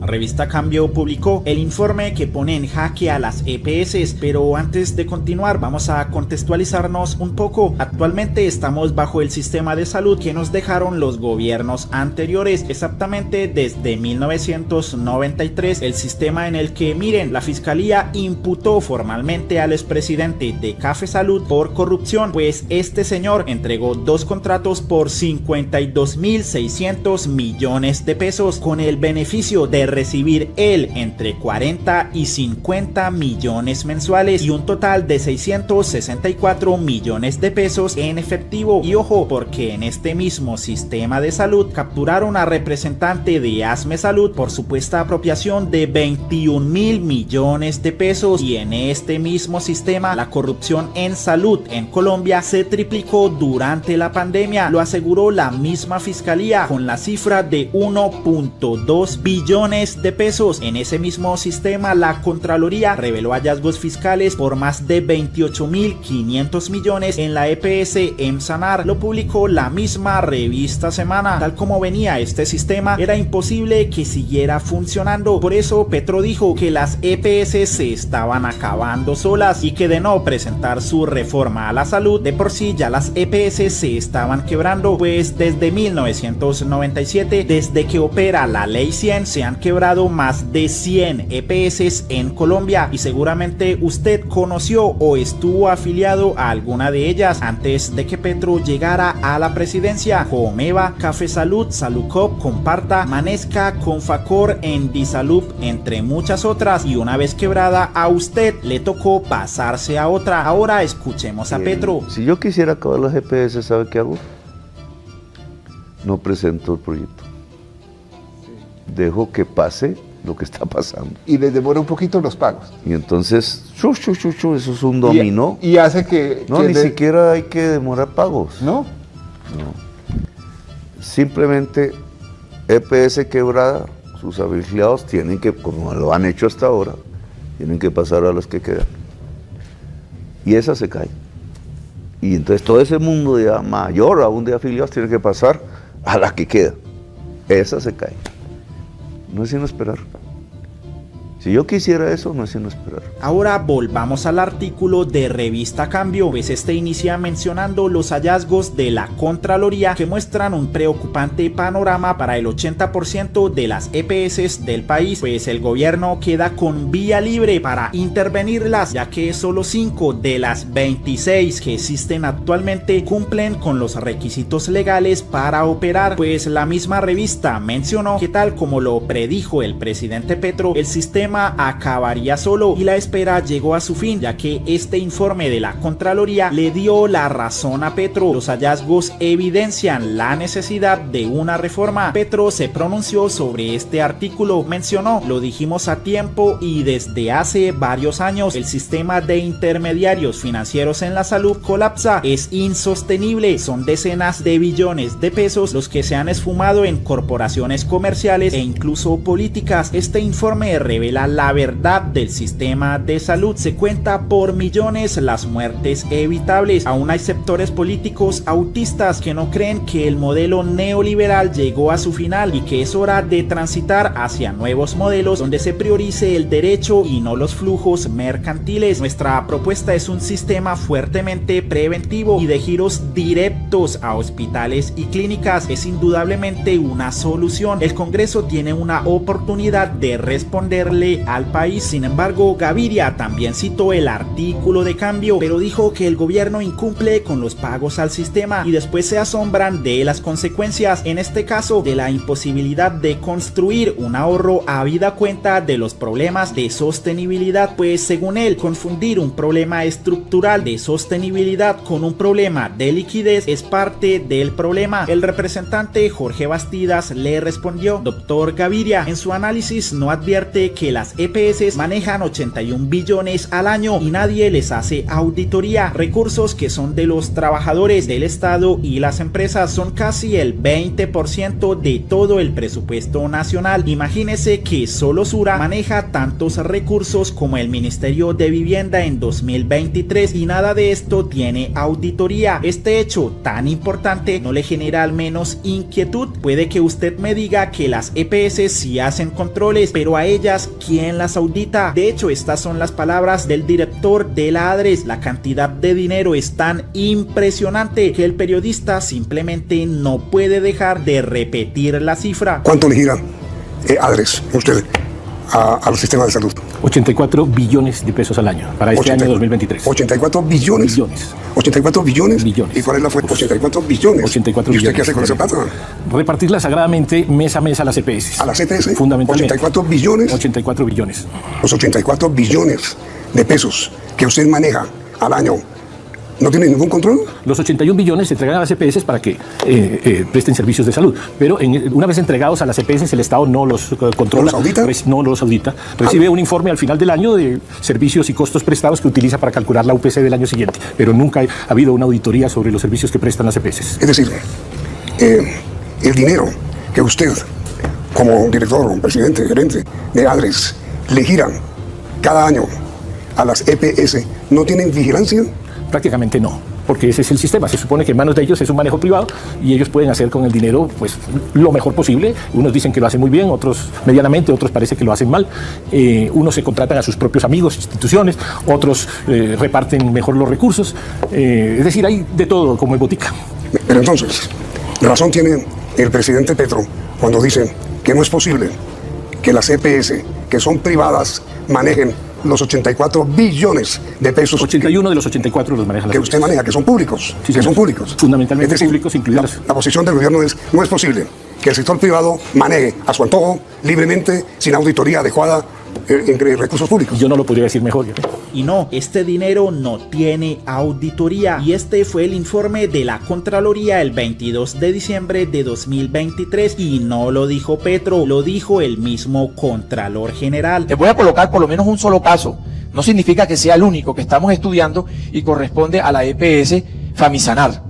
Revista Cambio publicó el informe que pone en jaque a las EPS, pero antes de continuar vamos a contextualizarnos un poco. Actualmente estamos bajo el sistema de salud que nos dejaron los gobiernos anteriores, exactamente desde 1993, el sistema en el que, miren, la fiscalía imputó formalmente al expresidente de Café Salud por corrupción, pues este señor entregó 2 contratos por 52.600 millones de pesos, con el beneficio de recibir él entre 40 y 50 millones mensuales y un total de 664 millones de pesos en efectivo. Y ojo, porque en este mismo sistema de salud capturaron a representante de ASME Salud por supuesta apropiación de 21.000 millones de pesos, y en este mismo sistema la corrupción en salud en Colombia se triplicó durante la pandemia, lo aseguró la misma fiscalía con la cifra de 1.2 billones de pesos. En ese mismo sistema la Contraloría reveló hallazgos fiscales por más de 28.500 millones en la EPS Emsanar, lo publicó la misma revista Semana. Tal como venía este sistema, era imposible que siguiera funcionando, por eso Petro dijo que las EPS se estaban acabando solas y que de no presentar su reforma a la salud, de por sí ya las EPS se estaban quebrando, pues desde 1997, desde que opera la Ley 100, se han quebrado más de 100 EPS en Colombia, y seguramente usted conoció o estuvo afiliado a alguna de ellas antes de que Petro llegara a la presidencia: Comeva, Café Salud, Saludcop, Comparta, Manesca, Confacor, Endisalud, entre muchas otras, y una vez quebrada a usted le tocó pasarse a otra. Ahora escuchemos a Petro. Si yo quisiera acabar las EPS, ¿sabe qué hago? No presento el proyecto. Dejo que pase lo que está pasando. Y les demora un poquito los pagos. Y entonces, eso es un dominó. Y hace que... No, ni siquiera hay que demorar pagos. ¿No? No. Simplemente EPS quebrada, sus afiliados tienen que, como lo han hecho hasta ahora, tienen que pasar a las que quedan. Y esa se cae. Y entonces todo ese mundo ya mayor aún de afiliados tiene que pasar a la que queda. Esa se cae. No es sino esperar. Si yo quisiera eso, no es sino esperar. Ahora volvamos al artículo de Revista Cambio, pues este inicia mencionando los hallazgos de la Contraloría que muestran un preocupante panorama para el 80% de las EPS del país, pues el gobierno queda con vía libre para intervenirlas, ya que solo 5 de las 26 que existen actualmente cumplen con los requisitos legales para operar, pues la misma revista mencionó que, tal como lo predijo el presidente Petro, el sistema acabaría solo, y la espera llegó a su fin, ya que este informe de la Contraloría le dio la razón a Petro. Los hallazgos evidencian la necesidad de una reforma. Petro se pronunció sobre este artículo, mencionó: lo dijimos a tiempo y desde hace varios años, el sistema de intermediarios financieros en la salud colapsa, es insostenible, son decenas de billones de pesos los que se han esfumado en corporaciones comerciales e incluso políticas. Este informe revela la verdad del sistema de salud. Se cuenta por millones las muertes evitables. Aún hay sectores políticos autistas que no creen que el modelo neoliberal llegó a su final y que es hora de transitar hacia nuevos modelos donde se priorice el derecho y no los flujos mercantiles. Nuestra propuesta es un sistema fuertemente preventivo y de giros directos a hospitales y clínicas. Es indudablemente una solución. El Congreso tiene una oportunidad de responderle al país. Sin embargo, Gaviria también citó el artículo de Cambio, pero dijo que el gobierno incumple con los pagos al sistema y después se asombran de las consecuencias, en este caso de la imposibilidad de construir un ahorro habida cuenta de los problemas de sostenibilidad, pues según él, confundir un problema estructural de sostenibilidad con un problema de liquidez es parte del problema. El representante Jorge Bastidas le respondió: doctor Gaviria, en su análisis no advierte que la las EPS manejan 81 billones al año y nadie les hace auditoría. Recursos que son de los trabajadores del Estado y las empresas, son casi el 20% de todo el presupuesto nacional. Imagínese que solo Sura maneja tantos recursos como el Ministerio de Vivienda en 2023 y nada de esto tiene auditoría. Este hecho tan importante no le genera al menos inquietud. Puede que usted me diga que las EPS sí hacen controles, pero a ellas ¿quién las audita? De hecho, estas son las palabras del director de la ADRES. La cantidad de dinero es tan impresionante que el periodista simplemente no puede dejar de repetir la cifra. ¿Cuánto le gira ADRES, usted, a los sistemas de salud? 84 billones de pesos al año para este año 2023. 84 billones. 84 billones. ¿Y cuál es la fuente? 84 billones. 84 ¿Y usted billones. qué hace con esa plata? Repartirla sagradamente mes a mes a las EPS. ¿A las EPS? Fundamentalmente. 84 billones. 84 billones. Los 84 billones de pesos que usted maneja al año, ¿no tiene ningún control? Los 81 billones se entregan a las EPS para que presten servicios de salud, pero una vez entregados a las EPS el Estado no los controla. ¿No los audita? No los audita. Recibe un informe al final del año de servicios y costos prestados que utiliza para calcular la UPC del año siguiente, pero nunca ha habido una auditoría sobre los servicios que prestan las EPS. Es decir, el dinero que usted, como director, presidente, gerente de ADRES, le giran cada año a las EPS, ¿no tienen vigilancia? Prácticamente no, porque ese es el sistema. Se supone que en manos de ellos es un manejo privado y ellos pueden hacer con el dinero pues lo mejor posible. Unos dicen que lo hacen muy bien, otros medianamente, otros parece que lo hacen mal. Unos se contratan a sus propios amigos, instituciones, otros reparten mejor los recursos. Es decir, hay de todo como en botica. Pero entonces, razón tiene el presidente Petro cuando dice que no es posible que las EPS, que son privadas, manejen los 84 billones de pesos 81 de los 84 los manejan las que usted maneja, que son públicos, Sí, que señor. son públicos. Fundamentalmente Es decir, públicos, incluidas. la posición del gobierno es: no es posible que el sector privado maneje a su antojo, libremente, sin auditoría adecuada, entre recursos públicos. Yo no lo podría decir mejor. Y no, este dinero no tiene auditoría. Y este fue el informe de la Contraloría el 22 de diciembre de 2023. Y no lo dijo Petro, lo dijo el mismo Contralor General. Les voy a colocar por lo menos un solo caso. No significa que sea el único que estamos estudiando y corresponde a la EPS Famisanar.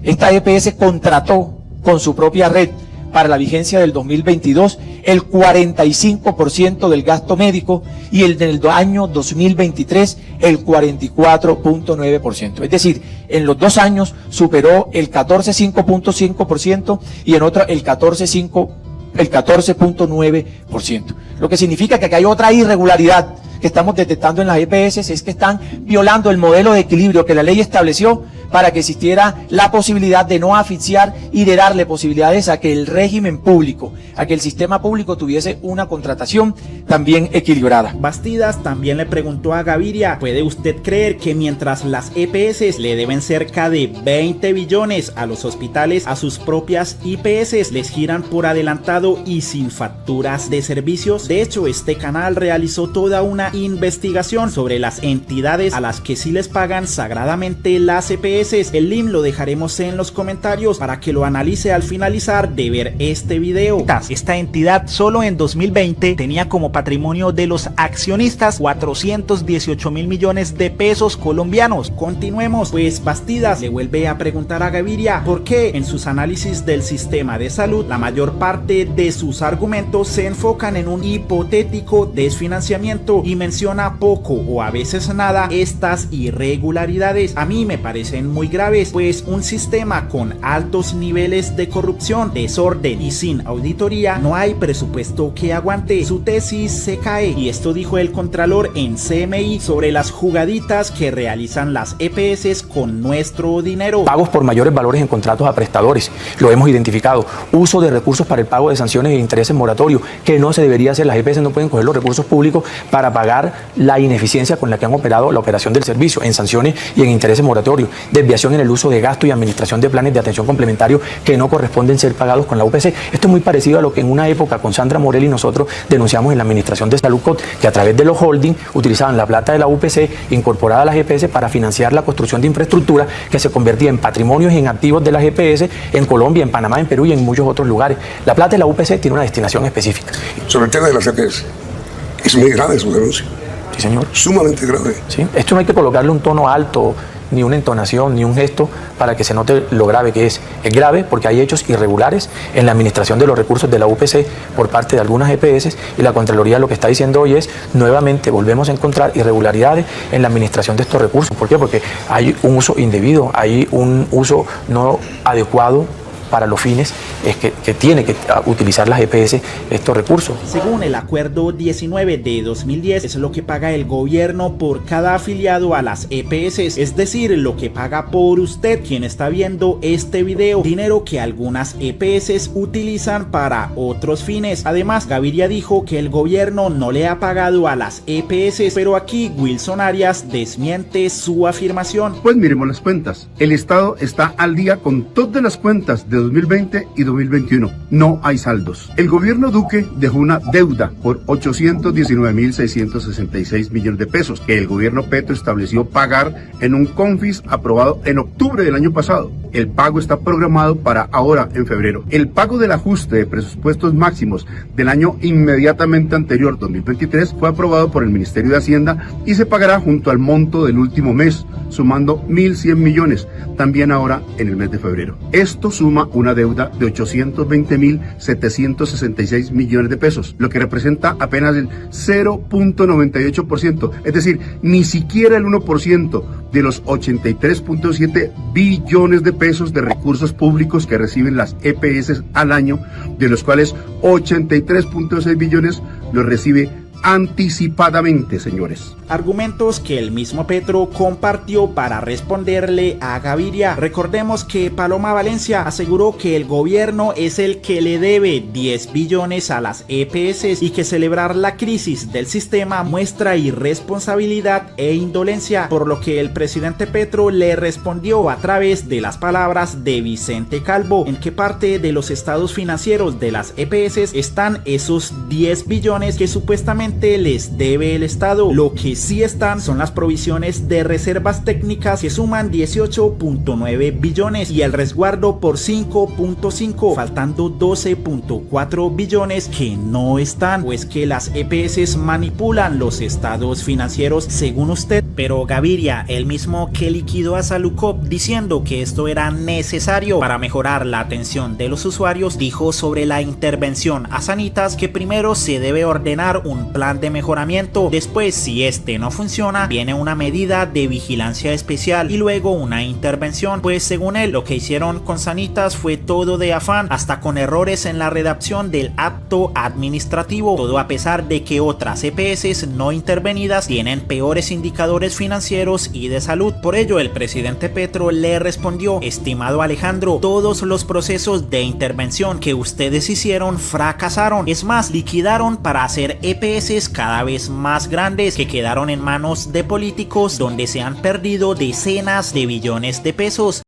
Esta EPS contrató con su propia red para la vigencia del 2022 el 45% del gasto médico y el del año 2023 el 44.9%. Es decir, en los 2 años superó el 14.5% y en otro el 14.9%. Lo que significa que aquí hay otra irregularidad que estamos detectando en las EPS, es que están violando el modelo de equilibrio que la ley estableció para que existiera la posibilidad de no asfixiar y de darle posibilidades a que el régimen público, a que el sistema público tuviese una contratación también equilibrada. Bastidas también le preguntó a Gaviria: ¿puede usted creer que mientras las EPS le deben cerca de 20 billones a los hospitales, a sus propias IPS les giran por adelantado y sin facturas de servicios? De hecho, este canal realizó toda una investigación sobre las entidades a las que sí les pagan sagradamente las EPS. El link lo dejaremos en los comentarios para que lo analice al finalizar de ver este video. Esta entidad solo en 2020 tenía como patrimonio de los accionistas 418 mil millones de pesos colombianos. Continuemos, pues Bastidas le vuelve a preguntar a Gaviria por qué en sus análisis del sistema de salud la mayor parte de sus argumentos se enfocan en un hipotético desfinanciamiento y menciona poco o a veces nada estas irregularidades. A mí me parecen muy graves, pues un sistema con altos niveles de corrupción, desorden y sin auditoría, no hay presupuesto que aguante. Su tesis se cae, y esto dijo el Contralor en CMI sobre las jugaditas que realizan las EPS con nuestro dinero. Pagos por mayores valores en contratos a prestadores, lo hemos identificado. Uso de recursos para el pago de sanciones e intereses moratorios, que no se debería hacer. Las EPS no pueden coger los recursos públicos para pagar la ineficiencia con la que han operado la operación del servicio en sanciones y en intereses moratorios. Desviación en el uso de gasto y administración de planes de atención complementario que no corresponden ser pagados con la UPC. Esto es muy parecido a lo que en una época con Sandra Morel y nosotros denunciamos en la Administración de Salud, que a través de los holding utilizaban la plata de la UPC incorporada a las EPS para financiar la construcción de infraestructura que se convertía en patrimonios y en activos de las EPS en Colombia, en Panamá, en Perú y en muchos otros lugares. La plata de la UPC tiene una destinación específica. Sobre el tema de las EPS, Es muy grave su denuncia, Sí, señor. sumamente grave. ¿Sí? Esto no hay que colocarle un tono alto, ni una entonación, ni un gesto para que se note lo grave que es. Es grave porque hay hechos irregulares en la administración de los recursos de la UPC por parte de algunas EPS, y la Contraloría lo que está diciendo hoy es, nuevamente volvemos a encontrar irregularidades en la administración de estos recursos. ¿Por qué? Porque hay un uso indebido, hay un uso no adecuado para los fines que tiene que utilizar las EPS estos recursos. Según el acuerdo 19 de 2010, es lo que paga el gobierno por cada afiliado a las EPS, es decir, lo que paga por usted, quien está viendo este video, dinero que algunas EPS utilizan para otros fines. Además, Gaviria dijo que el gobierno no le ha pagado a las EPS, pero aquí Wilson Arias desmiente su afirmación. Pues miremos las cuentas. El Estado está al día con todas las cuentas de 2020 y 2021. No hay saldos. El gobierno Duque dejó una deuda por 819.666 millones de pesos que el gobierno Petro estableció pagar en un CONFIS aprobado en octubre del año pasado. El pago está programado para ahora en febrero. El pago del ajuste de presupuestos máximos del año inmediatamente anterior, 2023, fue aprobado por el Ministerio de Hacienda y se pagará junto al monto del último mes, sumando 1.100 millones, también ahora en el mes de febrero. Esto suma una deuda de 820.766 millones de pesos, lo que representa apenas el 0.98%, es decir, ni siquiera el 1% de los 83.7 billones de pesos de recursos públicos que reciben las EPS al año, de los cuales 83.6 billones los recibe anticipadamente, señores. Argumentos que el mismo Petro compartió para responderle a Gaviria. Recordemos que Paloma Valencia aseguró que el gobierno es el que le debe 10 billones a las EPS y que celebrar la crisis del sistema muestra irresponsabilidad e indolencia, por lo que el presidente Petro le respondió a través de las palabras de Vicente Calvo. ¿En qué parte de los estados financieros de las EPS están esos 10 billones que supuestamente les debe el Estado? Lo que sí están son las provisiones de reservas técnicas, que suman 18.9 billones, y el resguardo por 5.5, faltando 12.4 billones que no están. Pues que las EPS manipulan los estados financieros, según usted. Pero Gaviria, el mismo que liquidó a Salucop diciendo que esto era necesario para mejorar la atención de los usuarios, dijo sobre la intervención a Sanitas que primero se debe ordenar un plan de mejoramiento, después, si este no funciona, viene una medida de vigilancia especial y luego una intervención. Pues según él, lo que hicieron con Sanitas fue todo de afán, hasta con errores en la redacción del acto administrativo, todo a pesar de que otras EPS no intervenidas tienen peores indicadores financieros y de salud. Por ello, el presidente Petro le respondió: estimado Alejandro, todos los procesos de intervención que ustedes hicieron fracasaron, es más, liquidaron para hacer EPS cada vez más grandes que quedaron en manos de políticos, donde se han perdido decenas de billones de pesos.